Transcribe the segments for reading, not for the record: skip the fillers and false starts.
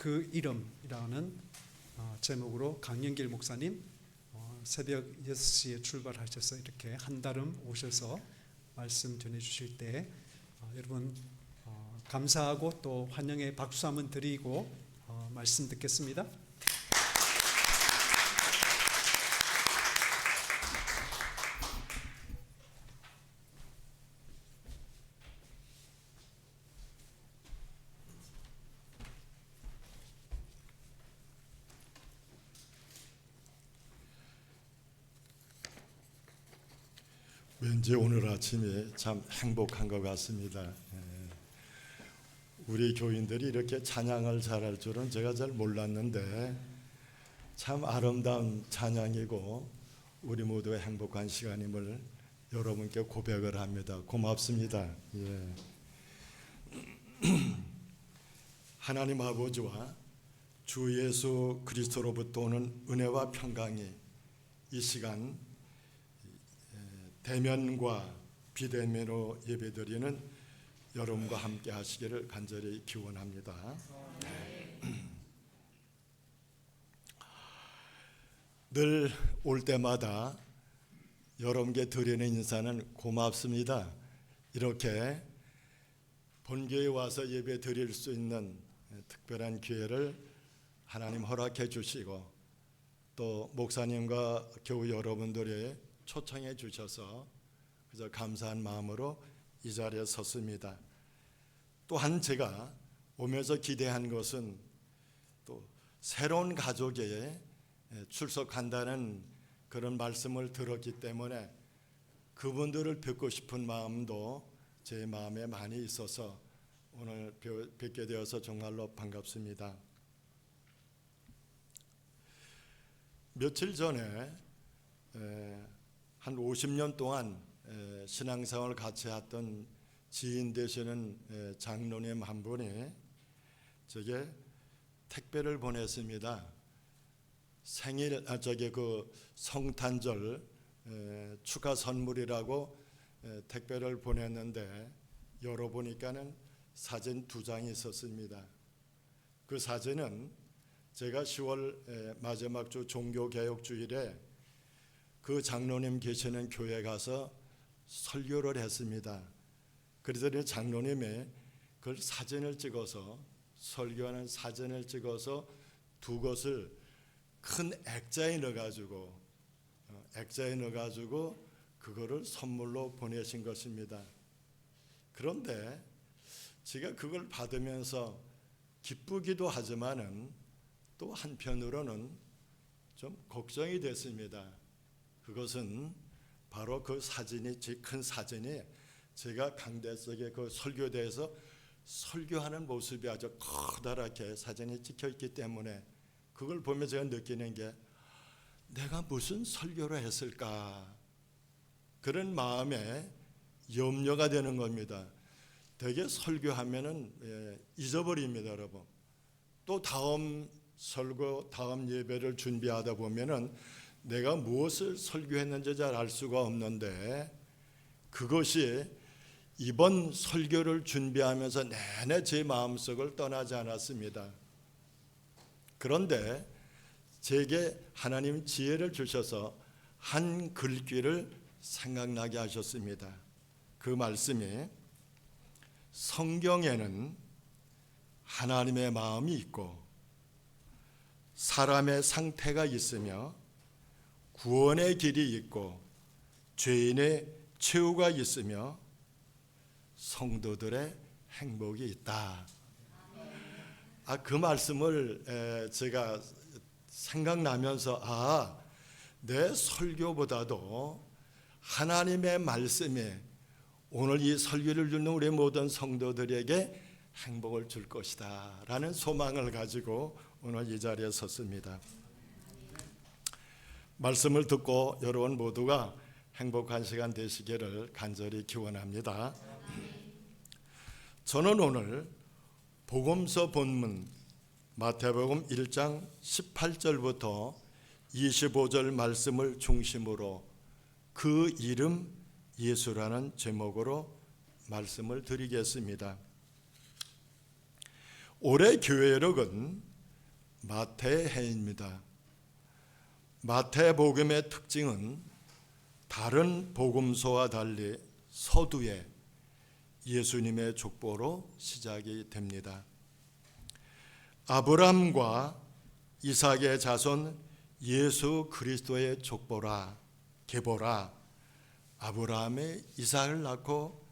그 이름이라는 제목으로 강영길 목사님 새벽 6시에 출발하셔서 이렇게 한달음 오셔서 말씀 전해주실 때 여러분 감사하고 또 환영의 박수 한번 드리고 말씀 듣겠습니다. 왠지 오늘 아침에 참 행복한 것 같습니다. 우리 교인들이 이렇게 찬양을 잘할 줄은 제가 잘 몰랐는데 참 아름다운 찬양이고 우리 모두의 행복한 시간임을 여러분께 고백을 합니다. 고맙습니다. 하나님 아버지와 주 예수 그리스도로부터 오는 은혜와 평강이 이 시간 대면과 비대면으로 예배드리는 여러분과 함께 하시기를 간절히 기원합니다. 늘 올 때마다 여러분께 드리는 인사는 고맙습니다. 이렇게 본교회에 와서 예배 드릴 수 있는 특별한 기회를 하나님 허락해 주시고 또 목사님과 교우 여러분들이 초청해 주셔서 그저 감사한 마음으로 이 자리에 섰습니다. 또한 제가 오면서 기대한 것은 또 새로운 가족에 출석한다는 그런 말씀을 들었기 때문에 그분들을 뵙고 싶은 마음도 제 마음에 많이 있어서 오늘 뵙게 되어서 정말로 반갑습니다. 며칠 전에 한 50년 동안 신앙생활을 같이 했던 지인 되시는 장로님 한 분이 제게 택배를 보냈습니다. 생일 그 성탄절 축하 선물이라고 택배를 보냈는데 열어보니까는 사진 2장이 있었습니다. 그 사진은 제가 10월 마지막 주 종교개혁주일에 그 장로님 계시는 교회 가서 설교를 했습니다. 그래서 장로님이 그걸 사진을 찍어서 설교하는 사진을 찍어서 두 것을 큰 액자에 넣어가지고 그거를 선물로 보내신 것입니다. 그런데 제가 그걸 받으면서 기쁘기도 하지만은 또 한편으로는 좀 걱정이 됐습니다. 그것은 바로 그 사진이 큰 사진이 제가 강대석의 그 설교대에서 설교하는 모습이 아주 커다랗게 사진이 찍혀 있기 때문에 그걸 보면 제가 느끼는 게 내가 무슨 설교를 했을까 그런 마음에 염려가 되는 겁니다. 되게 설교하면은 잊어버립니다, 여러분. 또 다음 설교, 다음 예배를 준비하다 보면은 내가 무엇을 설교했는지 잘 알 수가 없는데 그것이 이번 설교를 준비하면서 내내 제 마음속을 떠나지 않았습니다. 그런데 제게 하나님 지혜를 주셔서 한 글귀를 생각나게 하셨습니다. 그 말씀이 성경에는 하나님의 마음이 있고 사람의 상태가 있으며 구원의 길이 있고 죄인의 최후가 있으며 성도들의 행복이 있다. 그 말씀을 제가 생각나면서 내 설교보다도 하나님의 말씀이 오늘 이 설교를 듣는 우리 모든 성도들에게 행복을 줄 것이다 라는 소망을 가지고 오늘 이 자리에 섰습니다. 말씀을 듣고 여러분 모두가 행복한 시간 되시기를 간절히 기원합니다. 저는 오늘 복음서 본문 마태복음 1장 18절부터 25절 말씀을 중심으로 그 이름 예수라는 제목으로 말씀을 드리겠습니다. 올해 교회 여력은 마태의 해입니다. 마태복음의 특징은 다른 복음서와 달리 서두에 예수님의 족보로 시작이 됩니다. 아브람과 이삭의 자손 예수 그리스도의 족보라, 계보라. 아브라함이 이삭을 낳고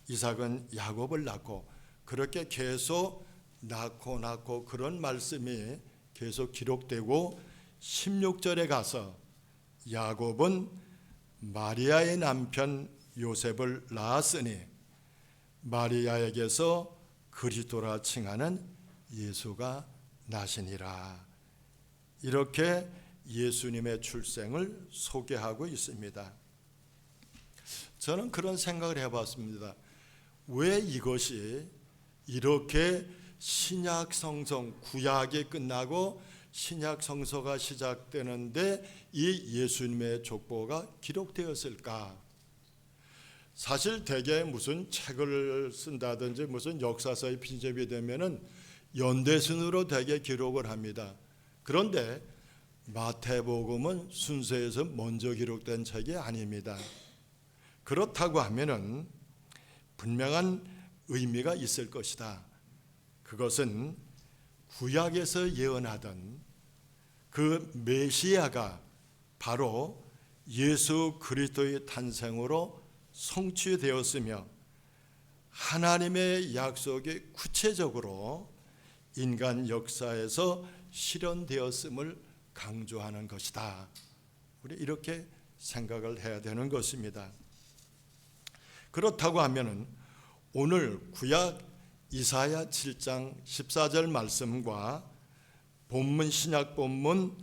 이삭은 야곱을 낳고 그렇게 계속 낳고 그런 말씀이 계속 기록되고 16절에 가서 야곱은 마리아의 남편 요셉을 낳았으니 마리아에게서 그리스도라 칭하는 예수가 나시니라. 이렇게 예수님의 출생을 소개하고 있습니다. 저는 그런 생각을 해봤습니다. 왜 이것이 이렇게 신약 성서, 구약이 끝나고 신약 성서가 시작되는데 이 예수님의 족보가 기록되었을까? 사실 대개 무슨 책을 쓴다든지 무슨 역사서에 편집이 되면은 연대순으로 대개 기록을 합니다. 그런데 마태복음은 순서에서 먼저 기록된 책이 아닙니다. 그렇다고 하면은 분명한 의미가 있을 것이다. 그것은 구약에서 예언하던 그 메시아가 바로 예수 그리스도의 탄생으로 성취되었으며 하나님의 약속이 구체적으로 인간 역사에서 실현되었음을 강조하는 것이다. 우리 이렇게 생각을 해야 되는 것입니다. 그렇다고 하면은 오늘 구약 이사야 7장 14절 말씀과 본문 신약 본문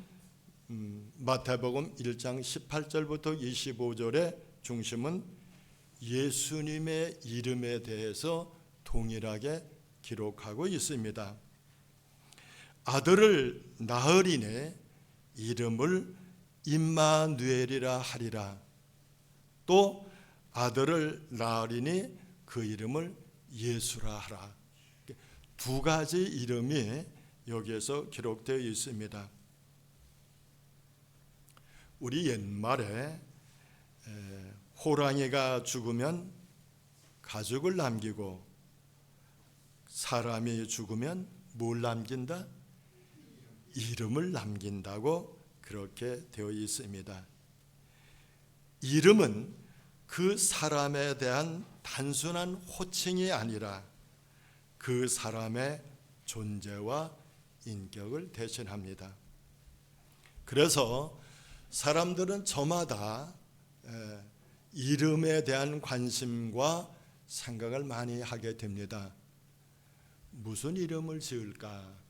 마태복음 1장 18절부터 25절의 중심은 예수님의 이름에 대해서 동일하게 기록하고 있습니다. 아들을 낳으리니 이름을 임마누엘이라 하리라. 또 아들을 낳으리니 그 이름을 예수라 하라. 두 가지 이름이 여기에서 기록되어 있습니다. 우리 옛말에 호랑이가 죽으면 가죽을 남기고 사람이 죽으면 뭘 남긴다? 이름을 남긴다고 그렇게 되어 있습니다. 이름은 그 사람에 대한 단순한 호칭이 아니라 그 사람의 존재와 인격을 대신합니다. 그래서 사람들은 저마다 이름에 대한 관심과 생각을 많이 하게 됩니다. 무슨 이름을 지을까?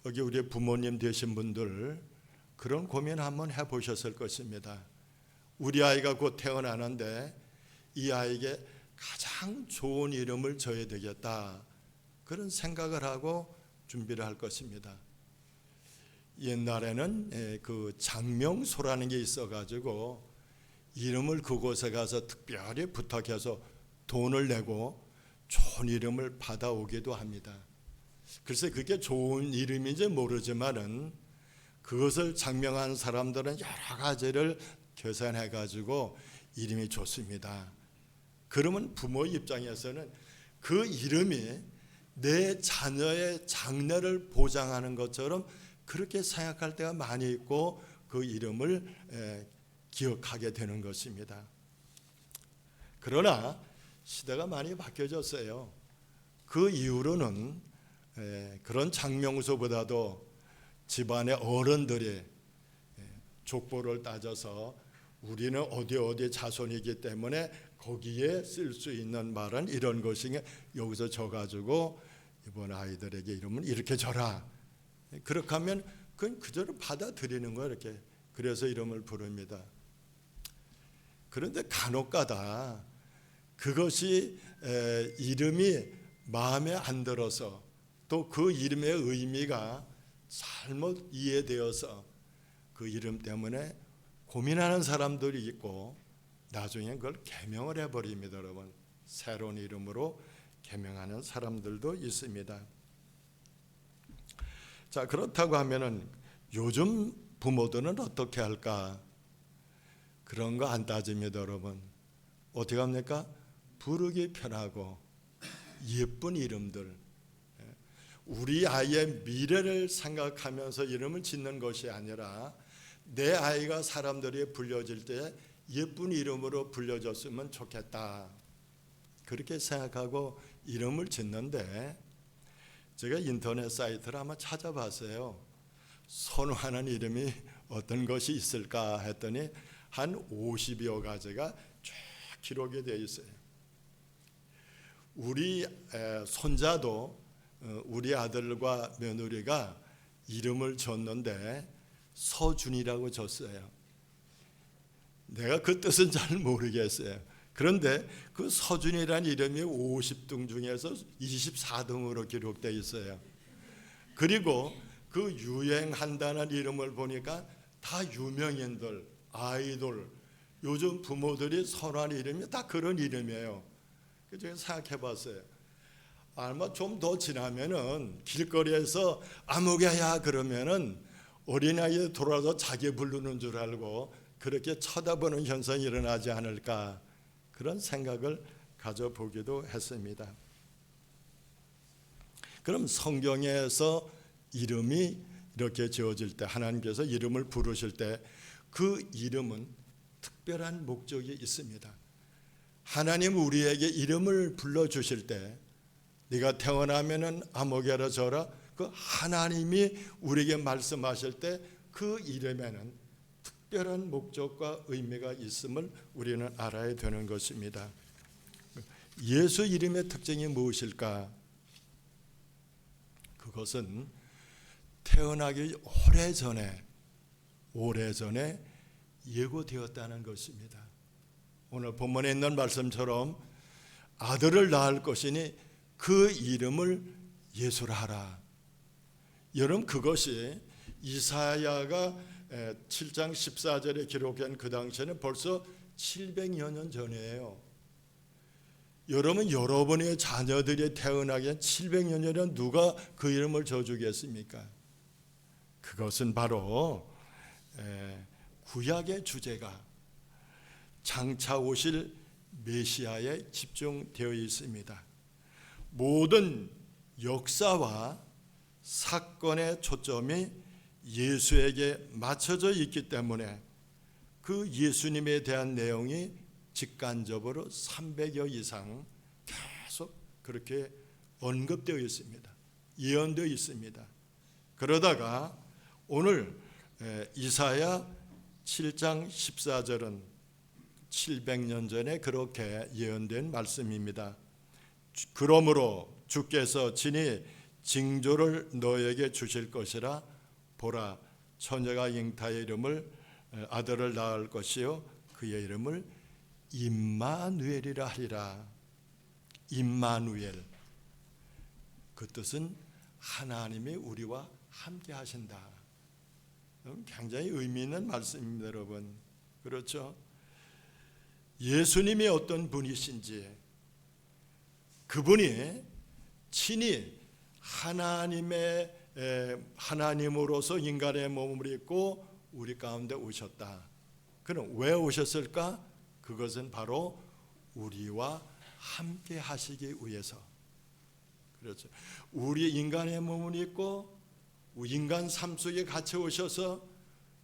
여기 우리 부모님 되신 분들 그런 고민 한번 해보셨을 것입니다. 우리 아이가 곧 태어나는데 이 아이에게 가장 좋은 이름을 줘야 되겠다. 그런 생각을 하고 준비를 할 것입니다. 옛날에는 그 장명소라는 게 있어가지고 이름을 그곳에 가서 특별히 부탁해서 돈을 내고 좋은 이름을 받아오기도 합니다. 글쎄 그게 좋은 이름인지 모르지만은 그것을 장명한 사람들은 여러 가지를 계산해 가지고 이름이 좋습니다. 그러면 부모 입장에서는 그 이름이 내 자녀의 장래를 보장하는 것처럼 그렇게 생각할 때가 많이 있고 그 이름을 기억하게 되는 것입니다. 그러나 시대가 많이 바뀌어졌어요. 그 이후로는 그런 장명소보다도 집안의 어른들이 족보를 따져서 우리는 어디 자손이기 때문에 거기에 쓸 수 있는 말은 이런 것이 여기서 져가지고 이번 아이들에게 이름은 이렇게 줘라. 그렇게 하면 그건 그대로 받아들이는 거예요. 이렇게. 그래서 이름을 부릅니다. 그런데 간혹가다 그것이 이름이 마음에 안 들어서 또 그 이름의 의미가 잘못 이해되어서 그 이름 때문에 고민하는 사람들이 있고 나중에 그걸 개명을 해버립니다. 여러분, 새로운 이름으로 개명하는 사람들도 있습니다. 자, 그렇다고 하면은 요즘 부모들은 어떻게 할까? 그런 거 안 따집니다, 여러분. 어떻게 합니까? 부르기 편하고 예쁜 이름들, 우리 아이의 미래를 생각하면서 이름을 짓는 것이 아니라 내 아이가 사람들이 불려질 때 예쁜 이름으로 불려졌으면 좋겠다, 그렇게 생각하고 이름을 짓는데, 제가 인터넷 사이트를 한번 찾아봤어요. 선호하는 이름이 어떤 것이 있을까 했더니 한 50여 가지가 쭉 기록이 되어 있어요. 우리 손자도 우리 아들과 며느리가 이름을 줬는데 서준이라고 줬어요. 내가 그 뜻은 잘 모르겠어요. 그런데 그 서준이라는 이름이 50등 중에서 24등으로 기록되어 있어요. 그리고 그 유행한다는 이름을 보니까 다 유명인들, 아이돌, 요즘 부모들이 선호하는 이름이 다 그런 이름이에요. 그래서 제가 생각해 봤어요. 아마 좀 더 지나면은 길거리에서 아무개야 그러면은 어린아이에 돌아서 자기 부르는 줄 알고 그렇게 쳐다보는 현상이 일어나지 않을까, 그런 생각을 가져보기도 했습니다. 그럼 성경에서 이름이 이렇게 지어질 때, 하나님께서 이름을 부르실 때 그 이름은 특별한 목적이 있습니다. 하나님 우리에게 이름을 불러주실 때, 네가 태어나면은 아무개라 져라, 그 하나님이 우리에게 말씀하실 때 그 이름에는 특별한 목적과 의미가 있음을 우리는 알아야 되는 것입니다. 예수 이름의 특징이 무엇일까? 그것은 태어나기 오래전에 예고되었다는 것입니다. 오늘 본문에 있는 말씀처럼 아들을 낳을 것이니 그 이름을 예수라 하라. 여러분, 그것이 이사야가 7장 14절에 기록한 그 당시에는 벌써 700여 년 전이에요. 여러분, 여러분의 자녀들이 태어나기 전 700여 년에 누가 그 이름을 져주겠습니까? 그것은 바로 구약의 주제가 장차 오실 메시아에 집중되어 있습니다. 모든 역사와 사건의 초점이 예수에게 맞춰져 있기 때문에 그 예수님에 대한 내용이 직간접으로 300여 이상 계속 그렇게 언급되어 있습니다. 예언되어 있습니다. 그러다가 오늘 이사야 7장 14절은 700년 전에 그렇게 예언된 말씀입니다. 그러므로 주께서 친히 징조를 너에게 주실 것이라. 보라, 처녀가 잉타의 이름을 아들을 낳을 것이요 그의 이름을 임마누엘이라 하리라. 임마누엘, 그 뜻은 하나님이 우리와 함께 하신다. 굉장히 의미 있는 말씀입니다, 여러분. 그렇죠? 예수님이 어떤 분이신지, 그분이 친히 하나님으로서 인간의 몸을 입고 우리 가운데 오셨다. 그럼 왜 오셨을까? 그것은 바로 우리와 함께 하시기 위해서. 그렇죠. 우리 인간의 몸을 입고 인간 삶 속에 같이 오셔서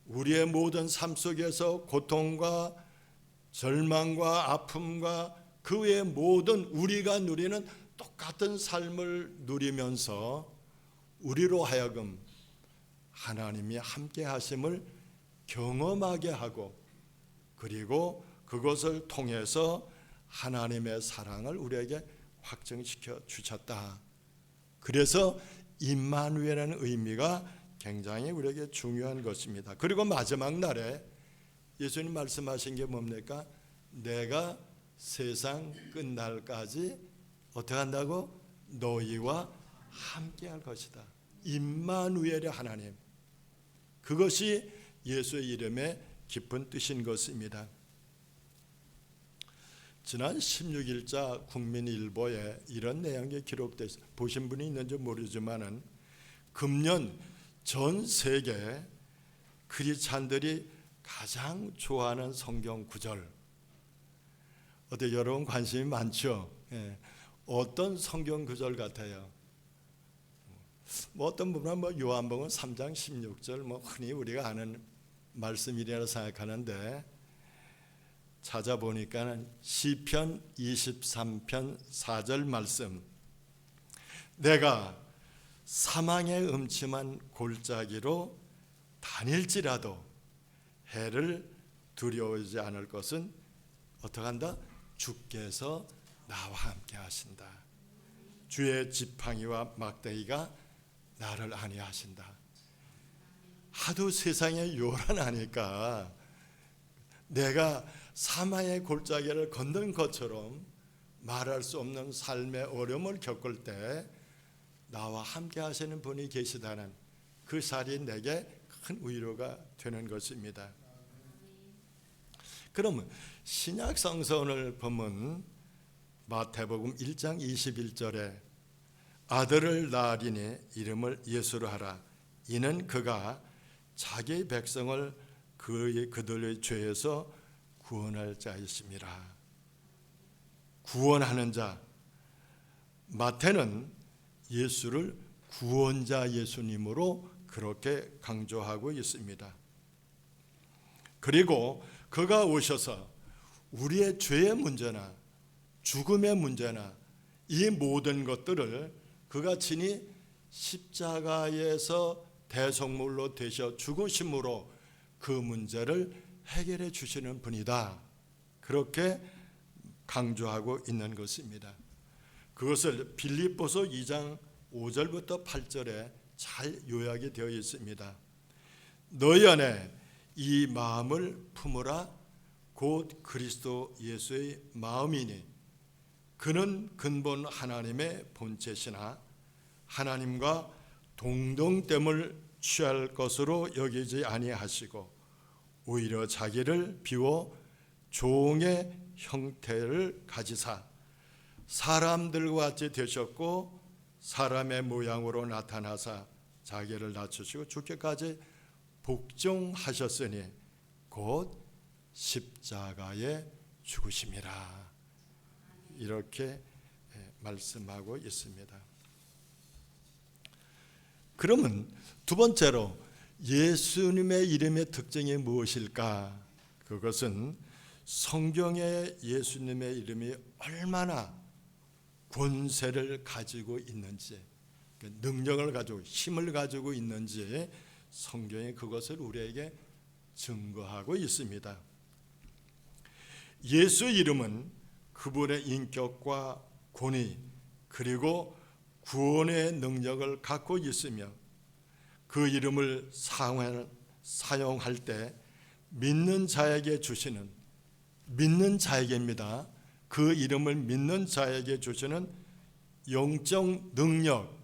우리의 모든 삶 속에서 고통과 절망과 아픔과 그 외의 모든 우리가 누리는 똑같은 삶을 누리면서 우리로 하여금 하나님이 함께 하심을 경험하게 하고, 그리고 그것을 통해서 하나님의 사랑을 우리에게 확증시켜 주셨다. 그래서 임마누엘이라는 의미가 굉장히 우리에게 중요한 것입니다. 그리고 마지막 날에 예수님 말씀하신 게 뭡니까? 내가 세상 끝날까지 어떻게 한다고? 너희와 함께 할 것이다. 임마누엘의 하나님, 그것이 예수의 이름의 깊은 뜻인 것입니다. 지난 16일자 국민일보에 이런 내용이 기록되어 있습니다. 보신 분이 있는지 모르지만은 금년 전 세계 크리스찬들이 가장 좋아하는 성경 구절, 어때 여러분 관심이 많죠? 예. 어떤 성경 구절 같아요? 뭐 어떤 분은 요한복음 3장 16절 흔히 우리가 아는 말씀이라고 생각하는데, 찾아보니까 시편 23편 4절 말씀, 내가 사망의 음침한 골짜기로 다닐지라도 해를 두려워하지 않을 것은 어떡한다? 주께서 나와 함께 하신다. 주의 지팡이와 막대기가 나를 안위하신다. 하도 세상에 요란하니까 내가 사망의 골짜기를 걷는 것처럼 말할 수 없는 삶의 어려움을 겪을 때 나와 함께 하시는 분이 계시다는 그 사실이 내게 큰 위로가 되는 것입니다. 그러면 신약 성서를 보면 마태복음 1장 21절에 아들을 낳으리니 이름을 예수로 하라. 이는 그가 자기 백성을 그들의 죄에서 구원할 자이심이라. 구원하는 자, 마태는 예수를 구원자 예수님으로 그렇게 강조하고 있습니다. 그리고 그가 오셔서 우리의 죄의 문제나 죽음의 문제나 이 모든 것들을 그가 친히 십자가에서 대속물로 되셔 죽으심으로 그 문제를 해결해 주시는 분이다. 그렇게 강조하고 있는 것입니다. 그것을 빌립보서 2장 5절부터 8절에 잘 요약이 되어 있습니다. 너희 안에 이 마음을 품으라. 곧 그리스도 예수의 마음이니 그는 근본 하나님의 본체시나 하나님과 동등됨을 취할 것으로 여기지 아니하시고 오히려 자기를 비워 종의 형태를 가지사 사람들과 같이 되셨고 사람의 모양으로 나타나사 자기를 낮추시고 죽기까지 복종하셨으니 곧 십자가에 죽으심이라. 이렇게 말씀하고 있습니다. 그러면 두 번째로 예수님의 이름의 특징이 무엇일까? 그것은 성경에 예수님의 이름이 얼마나 권세를 가지고 있는지, 능력을 가지고 힘을 가지고 있는지 성경이 그것을 우리에게 증거하고 있습니다. 예수 이름은 그분의 인격과 권위 그리고 구원의 능력을 갖고 있으며 그 이름을 사용할 때 믿는 자에게 주시는, 믿는 자에게입니다. 그 이름을 믿는 자에게 주시는 영적 능력,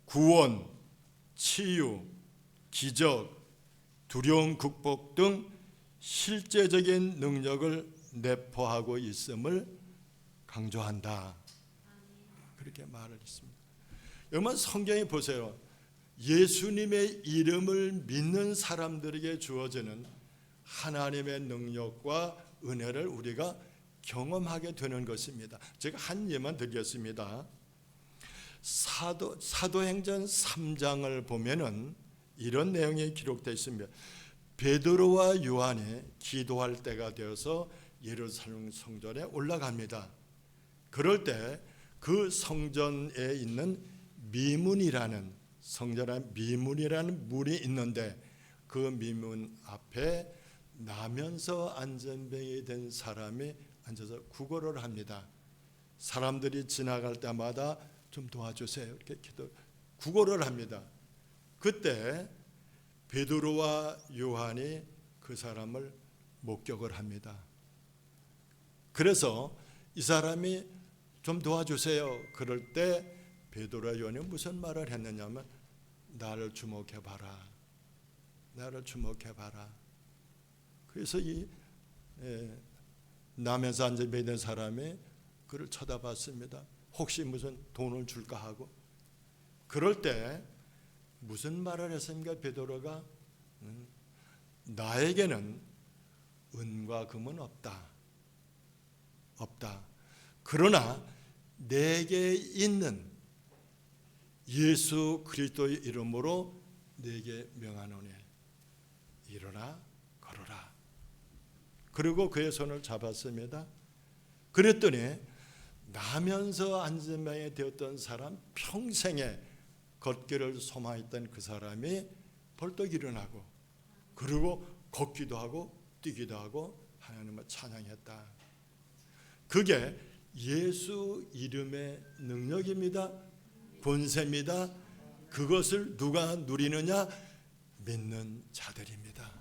구원, 치유, 기적, 두려움 극복 등 실제적인 능력을 내포하고 있음을 강조한다. 그렇게 말을 했습니다. 여러분 성경에 보세요. 예수님의 이름을 믿는 사람들에게 주어지는 하나님의 능력과 은혜를 우리가 경험하게 되는 것입니다. 제가 한 예만 드리겠습니다. 사도행전 3장을 보면은 이런 내용이 기록되어 있습니다. 베드로와 요한이 기도할 때가 되어서 예루살렘 성전에 올라갑니다. 그럴 때 그 성전에 있는 미문이라는 성전에 미문이라는 문이 있는데 그 미문 앞에 나면서 안전병이 된 사람이 앉아서 구걸을 합니다. 사람들이 지나갈 때마다 좀 도와주세요. 이렇게 구걸을 합니다. 그때 베드로와 요한이 그 사람을 목격을 합니다. 그래서 이 사람이 좀 도와주세요. 그럴 때 베드로와 요한이 무슨 말을 했느냐면 나를 주목해봐라. 나를 주목해봐라. 그래서 이 남에서 앉아있는 사람이 그를 쳐다봤습니다. 혹시 무슨 돈을 줄까 하고. 그럴 때 무슨 말을 했습니까? 베드로가 나에게는 은과 금은 없다. 그러나 내게 있는 예수 그리스도의 이름으로 내게 명하노니 일어나 걸어라. 그리고 그의 손을 잡았습니다. 그랬더니 나면서 안전병이 되었던 사람, 평생에 걷기를 소망했던 그 사람이 벌떡 일어나고, 그리고 걷기도 하고 뛰기도 하고 하나님을 찬양했다. 그게 예수 이름의 능력입니다. 권세입니다. 그것을 누가 누리느냐? 믿는 자들입니다.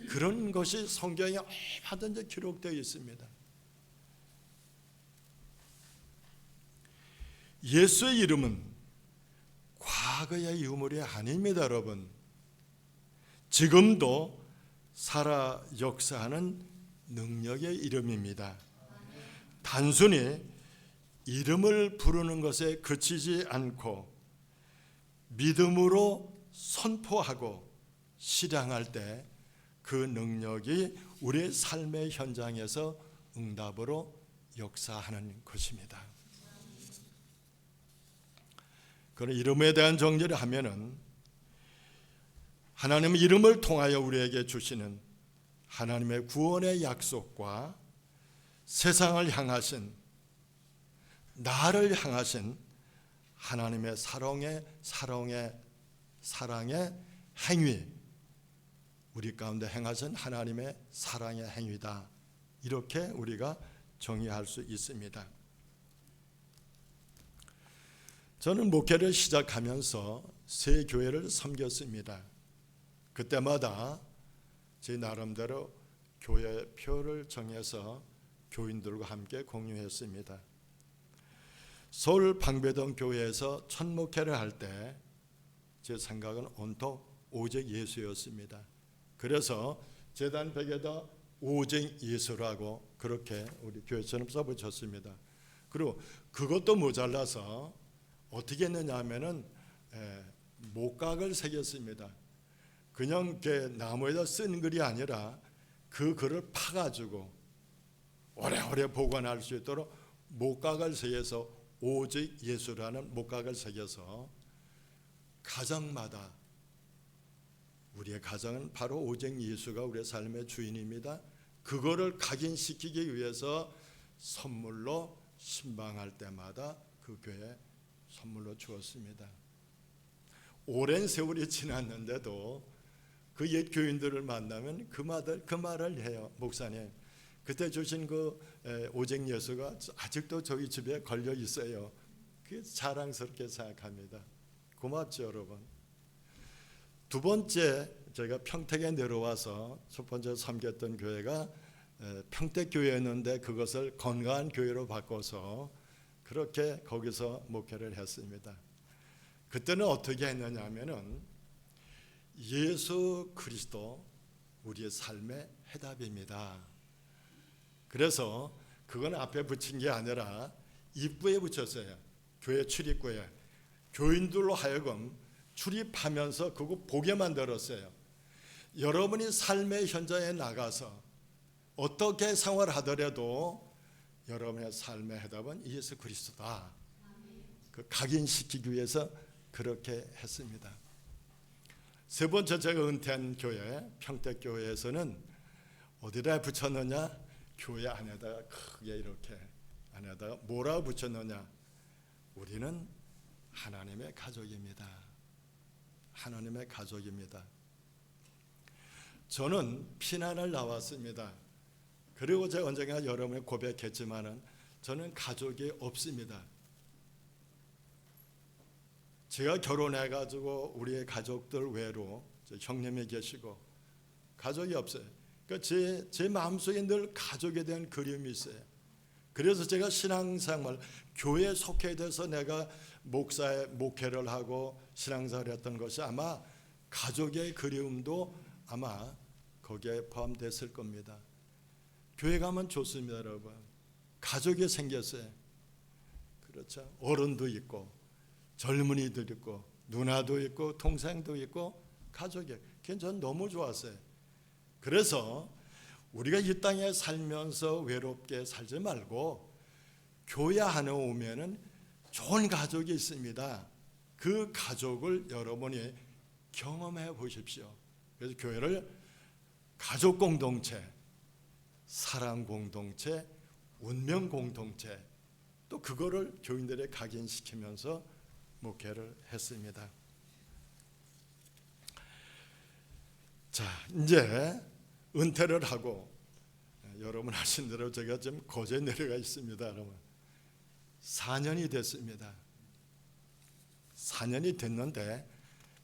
그런 것이 성경에 얼마든지 기록되어 있습니다. 예수의 이름은 과거의 유물이 아닙니다, 여러분. 지금도 살아 역사하는 능력의 이름입니다. 단순히 이름을 부르는 것에 그치지 않고 믿음으로 선포하고 실행할 때 그 능력이 우리의 삶의 현장에서 응답으로 역사하는 것입니다. 그런 이름에 대한 정리를 하면은 하나님의 이름을 통하여 우리에게 주시는 하나님의 구원의 약속과 세상을 향하신, 나를 향하신 하나님의 사랑의 행위, 우리 가운데 행하신 하나님의 사랑의 행위다. 이렇게 우리가 정의할 수 있습니다. 저는 목회를 시작하면서 세 교회를 섬겼습니다. 그때마다 제 나름대로 교회표를 정해서 교인들과 함께 공유했습니다. 서울 방배동 교회에서 첫 목회를 할 때 제 생각은 온통 오직 예수였습니다. 그래서 제단 벽에다 오직 예수라고 그렇게 우리 교회처럼 써붙였습니다. 그리고 그것도 모자라서 어떻게 했느냐 하면은 목각을 새겼습니다. 그냥 이렇게 나무에다 쓴 글이 아니라 그 글을 파가지고 오래오래 보관할 수 있도록 목각을 새겨서 오직 예수라는 목각을 새겨서 가정마다, 우리의 가정은 바로 오직 예수가 우리의 삶의 주인입니다. 그거를 각인시키기 위해서 선물로 신방할 때마다 그 교회에 선물로 주었습니다. 오랜 세월이 지났는데도 그 옛 교인들을 만나면 그 말을 해요. 목사님, 그때 주신 그 오직 예수가 아직도 저희 집에 걸려 있어요. 그 자랑스럽게 생각합니다. 고맙죠, 여러분. 두 번째, 제가 평택에 내려와서 첫 번째 섬겼던 교회가 평택교회였는데 그것을 건강한 교회로 바꿔서 그렇게 거기서 목회를 했습니다. 그때는 어떻게 했느냐 하면은 예수 그리스도 우리의 삶의 해답입니다. 그래서 그건 앞에 붙인 게 아니라 입구에 붙였어요. 교회 출입구에. 교인들로 하여금 출입하면서 그거 보게 만들었어요. 여러분이 삶의 현장에 나가서 어떻게 생활하더라도 여러분의 삶의 해답은 예수 그리스도다. 그 각인시키기 위해서 그렇게 했습니다. 세 번째, 제가 은퇴한 교회 평택교회에서는 어디다 붙였느냐? 교회 안에다가 크게 이렇게 안에다가 뭐라고 붙였느냐? 우리는 하나님의 가족입니다. 하나님의 가족입니다. 저는 피난을 나왔습니다. 그리고 제가 언젠가 여러분에 고백했지만은 저는 가족이 없습니다. 제가 결혼해가지고 우리의 가족들 외로 형님이 계시고 가족이 없어요. 그러니까 제 마음속에 늘 가족에 대한 그리움이 있어요. 그래서 제가 신앙생활, 교회에 속해 돼서 내가 목회를 하고 신앙생활을 했던 것이 아마 가족의 그리움도 아마 거기에 포함됐을 겁니다. 교회 가면 좋습니다, 여러분. 가족이 생겼어요. 그렇죠. 어른도 있고 젊은이들 있고 누나도 있고 동생도 있고 가족이. 그게 전 너무 좋았어요. 그래서 우리가 이 땅에 살면서 외롭게 살지 말고 교회 안에 오면은 좋은 가족이 있습니다. 그 가족을 여러분이 경험해 보십시오. 그래서 교회를 가족 공동체, 사랑 공동체, 운명 공동체, 또 그거를 교인들에 각인시키면서 목회를 했습니다. 자, 이제 은퇴를 하고 여러분 아신 대로 제가 지금 거제에 내려가 있습니다. 여러분 4년이 됐습니다. 4년이 됐는데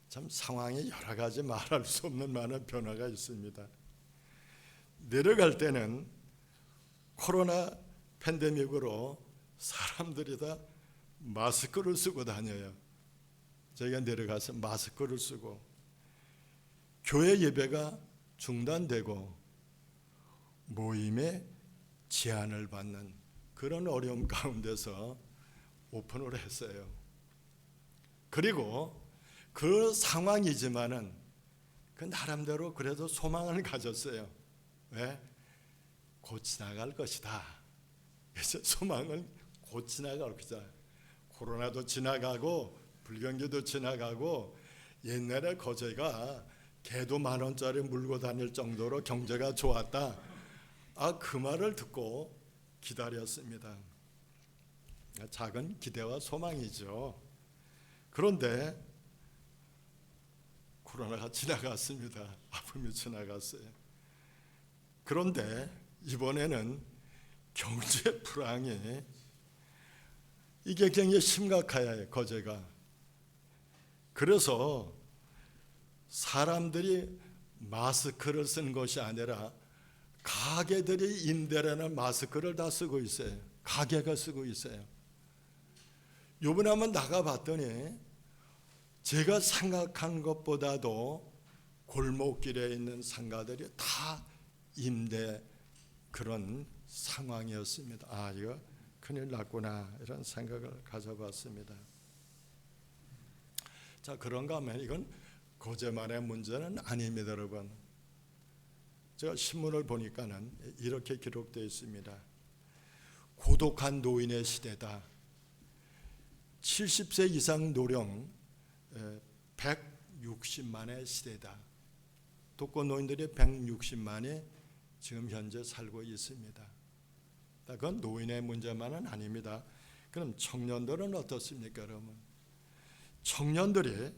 참 상황이 여러 가지 말할 수 없는 많은 변화가 있습니다. 내려갈 때는 코로나 팬데믹으로 사람들이 다 마스크를 쓰고 다녀요. 저희가 내려가서 마스크를 쓰고 교회 예배가 중단되고 모임에 제한을 받는 그런 어려움 가운데서 오픈을 했어요. 그리고 그 상황이지만은 그 나름대로 그래도 소망을 가졌어요. 왜? 곧 지나갈 것이다. 그래서 소망을 곧 지나갈 것이다. 코로나도 지나가고 불경기도 지나가고 옛날에 거제가 개도 10,000원짜리 물고 다닐 정도로 경제가 좋았다. 그 말을 듣고 기다렸습니다. 작은 기대와 소망이죠. 그런데 코로나가 지나갔습니다. 아픔이 지나갔어요. 그런데 이번에는 경제 불황이 이게 굉장히 심각해요. 거제가. 그래서 사람들이 마스크를 쓴 것이 아니라 가게들이 임대라는 마스크를 다 쓰고 있어요. 가게가 쓰고 있어요. 요번에 한번 나가봤더니 제가 생각한 것보다도 골목길에 있는 상가들이 다 임대 그런 상황이었습니다. 이거 큰일 났구나 이런 생각을 가져봤습니다. 자, 그런가 하면 이건 거제만의 문제는 아닙니다, 여러분. 제가 신문을 보니까는 이렇게 기록되어 있습니다. 고독한 노인의 시대다. 70세 이상 노령 160만의 시대다. 독거 노인들이 160만이 지금 현재 살고 있습니다. 그건 노인의 문제만은 아닙니다. 그럼 청년들은 어떻습니까, 여러분? 청년들이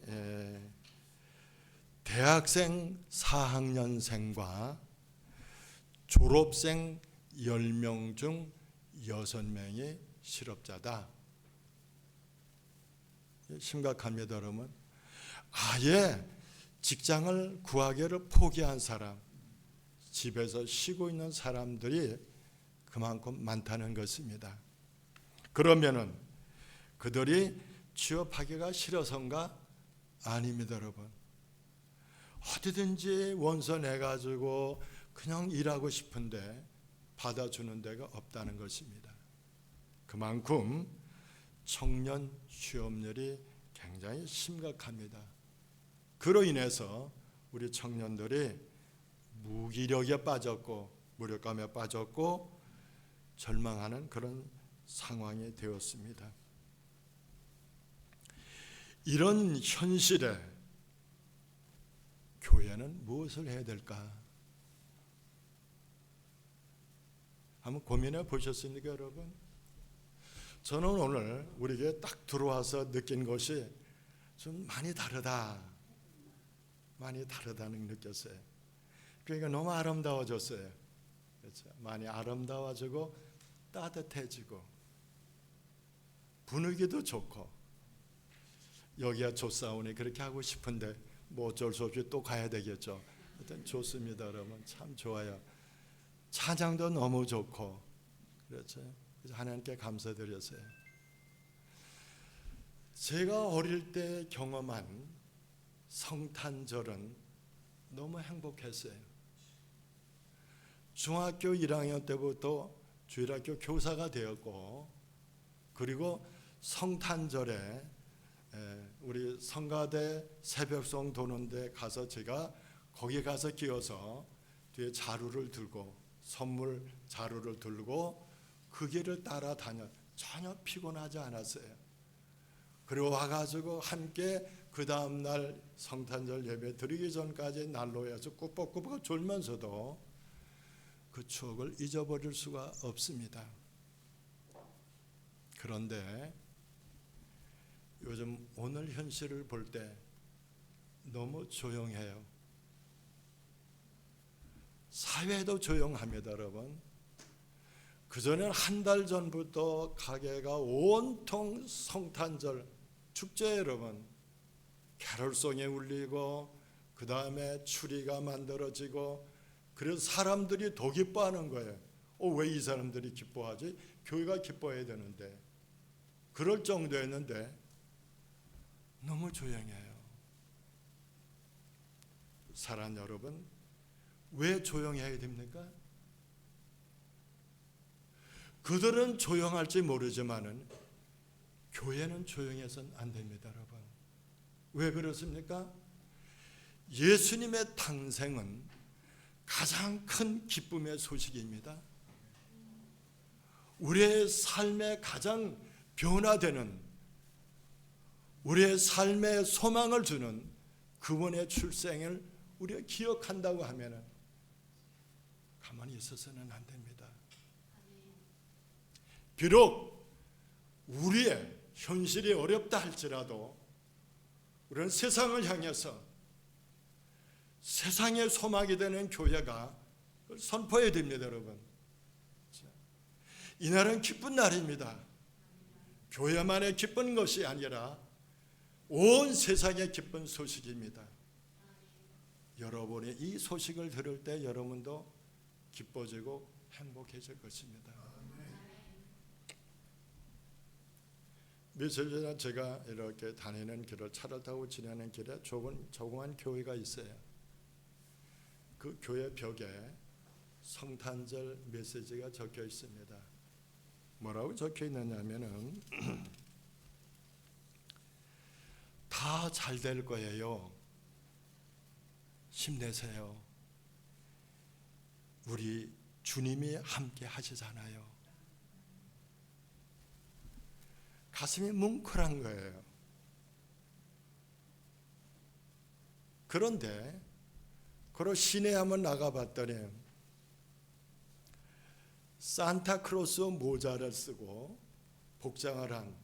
대학생 4학년생과 졸업생 10명 중 6명이 실업자다. 심각합니다, 여러분. 아예 직장을 구하기를 포기한 사람, 집에서 쉬고 있는 사람들이 그만큼 많다는 것입니다. 그러면은 그들이 취업하기가 싫어서인가? 아닙니다, 여러분. 어디든지 원서 내가지고 그냥 일하고 싶은데 받아주는 데가 없다는 것입니다. 그만큼 청년 취업률이 굉장히 심각합니다. 그로 인해서 우리 청년들이 무기력에 빠졌고 무력감에 빠졌고 절망하는 그런 상황이 되었습니다. 이런 현실에 교회는 무엇을 해야 될까? 한번 고민해 보셨습니까, 여러분? 저는 오늘 우리에게 딱 들어와서 느낀 것이 좀 많이 다르다. 많이 다르다는 느꼈어요. 그러니까 너무 아름다워졌어요. 그렇죠? 많이 아름다워지고 따뜻해지고 분위기도 좋고 여기가 좋사오니 그렇게 하고 싶은데 뭐 어쩔 수 없이 또 가야 되겠죠. 하여튼 좋습니다, 여러분. 참 좋아요. 찬양도 너무 좋고 그렇죠. 그래서 하나님께 감사드렸어요. 제가 어릴 때 경험한 성탄절은 너무 행복했어요. 중학교 1학년 때부터 주일학교 교사가 되었고 그리고 성탄절에 우리 성가대 새벽송 도는데 가서 제가 거기 가서 끼어서 뒤에 자루를 들고 선물 자루를 들고 그 길을 따라다녀 전혀 피곤하지 않았어요. 그리고 와가지고 함께 그 다음날 성탄절 예배 드리기 전까지 난로에서 꾸벅꾸벅 졸면서도 그 추억을 잊어버릴 수가 없습니다. 그런데 요즘 오늘 현실을 볼 때 너무 조용해요. 사회도 조용합니다, 여러분. 그전엔 한 달 전부터 가게가 온통 성탄절 축제, 여러분. 캐롤송이 울리고 그 다음에 추리가 만들어지고 그래서 사람들이 더 기뻐하는 거예요. 왜 이 사람들이 기뻐하지? 교회가 기뻐해야 되는데. 그럴 정도였는데 너무 조용해요. 사랑 여러분, 왜 조용해야 됩니까? 그들은 조용할지 모르지만은 교회는 조용해서는 안 됩니다, 여러분. 왜 그렇습니까? 예수님의 탄생은 가장 큰 기쁨의 소식입니다. 우리의 삶에 가장 변화되는, 우리의 삶에 소망을 주는 그분의 출생을 우리가 기억한다고 하면 가만히 있어서는 안 됩니다. 비록 우리의 현실이 어렵다 할지라도 우리는 세상을 향해서 세상의 소망이 되는 교회가 선포해야 됩니다, 여러분. 이날은 기쁜 날입니다. 교회만의 기쁜 것이 아니라 온 세상의 기쁜 소식입니다. 여러분이 이 소식을 들을 때 여러분도 기뻐지고 행복해질 것입니다. 며칠 전에 제가 이렇게 다니는 길을 차를 타고 지나는 길에 조그만 교회가 있어요. 그 교회 벽에 성탄절 메시지가 적혀 있습니다. 뭐라고 적혀 있느냐면은 다 잘 될 거예요. 힘내세요. 우리 주님이 함께 하시잖아요. 가슴이 뭉클한 거예요. 그런데 그러 시내 한번 나가봤더니 산타크로스 모자를 쓰고 복장을 한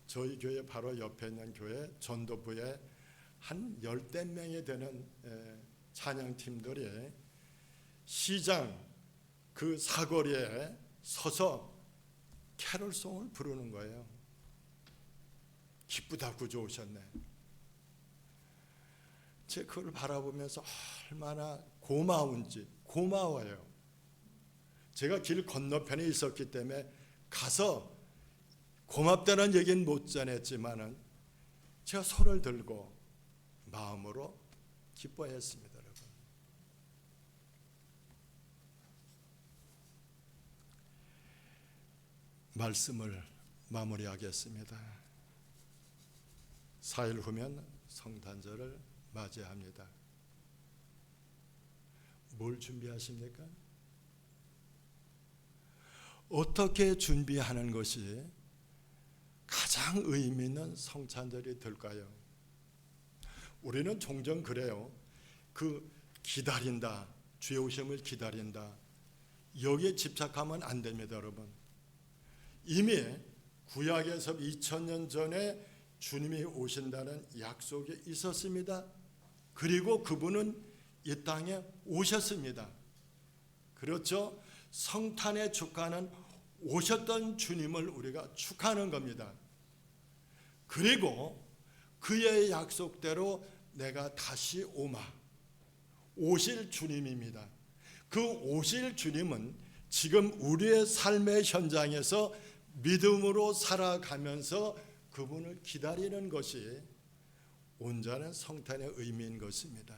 저희 교회 바로 옆에 있는 교회 전도부에 한 10대 명이 되는 찬양팀들이 시장 그 사거리에 서서 캐롤송을 부르는 거예요. 기쁘다 구주 오셨네. 제가 그걸 바라보면서 얼마나 고마워요. 제가 길 건너편에 있었기 때문에 가서 고맙다는 얘기는 못 전했지만은 제가 손을 들고 마음으로 기뻐했습니다, 여러분. 말씀을 마무리하겠습니다. 4일 후면 성탄절을 맞이합니다. 뭘 준비하십니까? 어떻게 준비하는 것이 가장 의미 있는 성탄절이 될까요? 우리는 종종 그래요. 기다린다, 주의 오심을 기다린다. 여기에 집착하면 안 됩니다, 여러분. 이미 구약에서 2000년 전에 주님이 오신다는 약속이 있었습니다. 그리고 그분은 이 땅에 오셨습니다. 그렇죠? 성탄의 축하는 오셨던 주님을 우리가 축하하는 겁니다. 그리고 그의 약속대로 내가 다시 오실 주님입니다. 그 오실 주님은 지금 우리의 삶의 현장에서 믿음으로 살아가면서 그분을 기다리는 것이 온전한 성탄의 의미인 것입니다.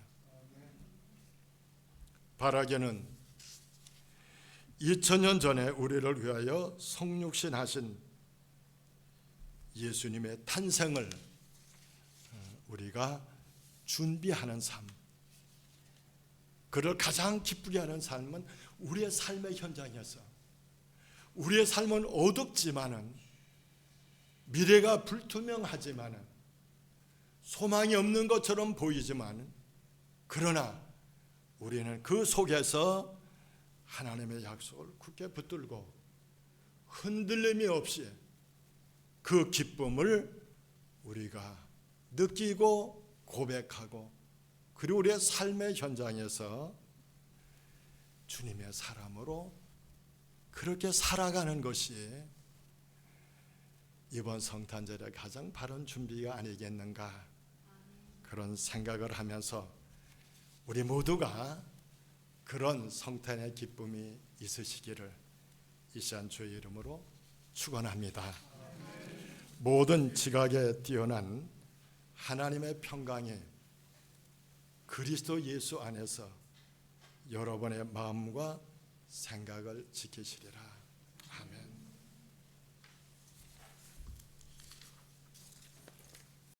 바라기는 2000년 전에 우리를 위하여 성육신하신 예수님의 탄생을 우리가 준비하는 삶, 그를 가장 기쁘게 하는 삶은 우리의 삶의 현장에서, 우리의 삶은 어둡지만은, 미래가 불투명하지만은, 소망이 없는 것처럼 보이지만, 그러나 우리는 그 속에서 하나님의 약속을 굳게 붙들고 흔들림이 없이 그 기쁨을 우리가 느끼고 고백하고, 그리고 우리의 삶의 현장에서 주님의 사람으로 그렇게 살아가는 것이 이번 성탄절의 가장 바른 준비가 아니겠는가, 그런 생각을 하면서 우리 모두가 그런 성탄의 기쁨이 있으시기를 이 시간 주의 이름으로 축원합니다. 모든 지각에 뛰어난 하나님의 평강이 그리스도 예수 안에서 여러분의 마음과 생각을 지키시리라. 아멘.